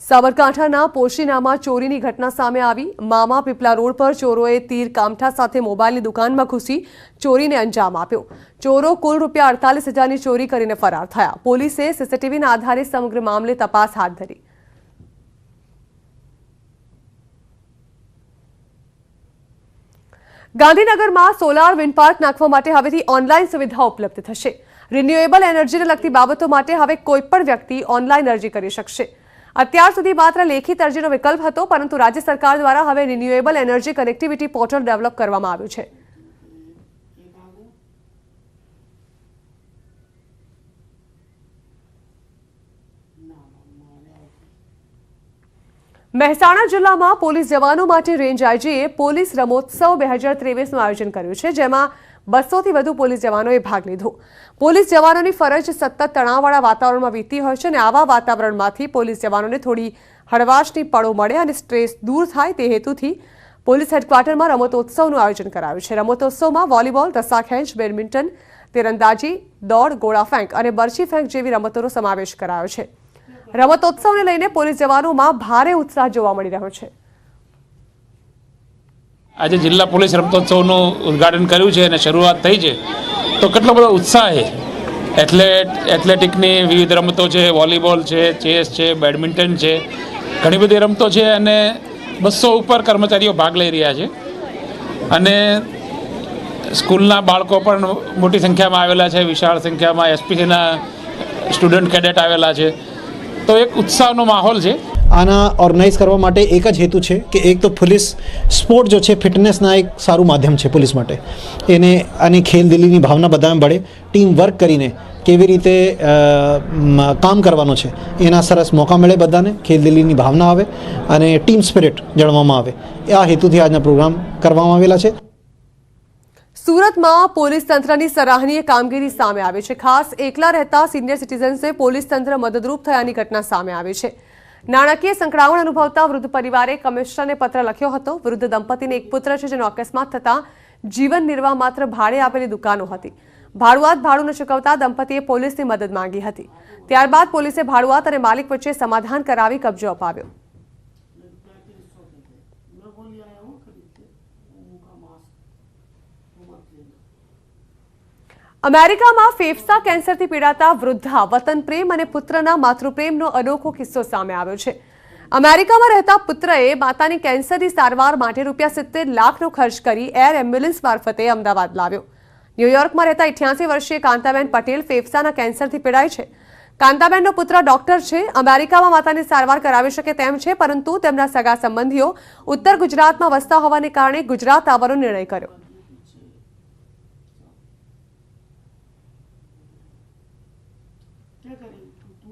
સાબરકાંઠાના પોશીનામાં ચોરીની ઘટના સામે આવી। મામા પીપલા રોડ પર ચોરોએ તીર કામઠા સાથે મોબાઈલની દુકાનમાં ઘૂસી ચોરીને અંજામ આપ્યો। ચોરો કુલ ₹48,000ની ચોરી કરીને ફરાર થયા। પોલીસે સીસીટીવીના આધારે સમગ્ર મામલે તપાસ હાથ ધરી। ગાંધીનગરમાં સોલાર વિન્ડ પાર્ક નાખવા માટે હવેથી ઓનલાઈન સુવિધા ઉપલબ્ધ થશે। રિન્યુએબલ એનર્જીને લગતી બાબતો માટે હવે કોઈપણ વ્યક્તિ ઓનલાઈન અરજી કરી શકશે। અત્યાર સુધી માત્ર લેખિત અરજીનો વિકલ્પ હતો, પરંતુ રાજ્ય સરકાર દ્વારા હવે renewable energy connectivity portal develop કરવામાં આવ્યું છે। મહેસાણા જિલ્લામાં પોલીસ જવાનો માટે રેન્જ આઈજીએ પોલીસ રમોત્સવ 2023નું આયોજન કર્યું છે, જેમાં 200થી વધુ પોલીસ જવાનોએ ભાગ લીધો। પોલીસ જવાનોની ફરજ સતત તણાવવાળા વાતાવરણમાં વીતી હોય છે, અને આવા વાતાવરણમાંથી પોલીસ જવાનોને થોડી હળવાશની પળો મળે અને સ્ટ્રેસ દૂર થાય તે હેતુથી પોલીસ હેડક્વાર્ટરમાં રમતોત્સવનું આયોજન કરાયું છે। રમતોત્સવમાં વોલીબોલ, રસ્સાખેંચ, બેડમિન્ટન, તીરંદાજી, દોડ, ગોળા ફેંક અને બરછી ફેંક જેવી રમતોનો સમાવેશ કરાયો છે। રમતોત્સવને લઈને પોલીસ જવાનોમાં ભારે ઉત્સાહ જોવા મળી રહ્યો છે। આજે જિલ્લા પોલીસ રમતોત્સવનું ઉદ્ઘાટન કર્યું છે અને શરૂઆત થઈ છે, તો કેટલો બધો ઉત્સાહ છે। એથ્લેટિકની વિવિધ રમતો છે, વોલીબોલ છે, ચેસ છે, બેડમિન્ટન છે, ઘણી બધી રમતો છે અને 200 ઉપર કર્મચારીઓ ભાગ લઈ રહ્યા છે અને સ્કૂલના બાળકો પણ મોટી સંખ્યામાં આવેલા છે। વિશાળ સંખ્યામાં એસપીસીના સ્ટુડન્ટ કેડેટ આવેલા છે, તો એક ઉત્સાહનો માહોલ છે। આના ઓર્ગેનાઇઝ કરવા માટે એક જ હેતુ છે કે એક તો પોલીસ સ્પોર્ટ જો છે ફિટનેસના એક સારું માધ્યમ છે પોલીસ માટે। એને આની ખેલદિલીની ભાવના બધાને મળે, ટીમ વર્ક કરીને કેવી રીતે કામ કરવાનો છે એના સરસ મોકા મળે, બધાને ખેલદિલીની ભાવના આવે અને ટીમ સ્પિરિટ જાણવામાં આવે। આ હેતુથી આજના પ્રોગ્રામ કરવામાં આવેલા છે। સુરતમાં પોલીસ તંત્રની સરાહનીય કામગીરી સામે આવી છે। ખાસ એકલા રહેતા સિનિયર સિટીઝન્સે પોલીસ તંત્ર મદદરૂપ થયાની ઘટના સામે આવી છે। નાણાકીય સંકળામણ અનુભવતા વૃદ્ધ પરિવારે કમિશનરને પત્ર લખ્યો હતો। વૃદ્ધ દંપતીને એક પુત્ર છે, જેનો અકસ્માત થતા જીવન નિર્વાહ માત્ર ભાડે આપેલી દુકાનો હતી। ભાડું ન ચૂકવતા દંપતીએ પોલીસની મદદ માંગી હતી। ત્યારબાદ પોલીસે ભાડુઆત અને માલિક વચ્ચે સમાધાન કરાવી કબજો અપાવ્યો। અમેરિકામાં ફેફસા કેન્સરથી પીડાતા વૃદ્ધા વતન પ્રેમ અને પુત્રના માતૃપ્રેમનો અનોખો કિસ્સો સામે આવ્યો છે। અમેરિકામાં રહેતા પુત્રએ માતાની કેન્સરની સારવાર માટે ₹70 લાખનો ખર્ચ કરી એર એમ્બ્યુલન્સ મારફતે અમદાવાદ લાવ્યો। ન્યૂયોર્કમાં રહેતા 88 વર્ષીય કાંતાબેન પટેલ ફેફસાના કેન્સરથી પીડાય છે। કાંતાબેનનો પુત્ર ડોક્ટર છે। અમેરિકામાં માતાની સારવાર કરાવી શકે તેમ છે, પરંતુ તેમના સગા સંબંધીઓ ઉત્તર ગુજરાતમાં વસતા હોવાને કારણે ગુજરાત આવવાનો નિર્ણય કર્યો।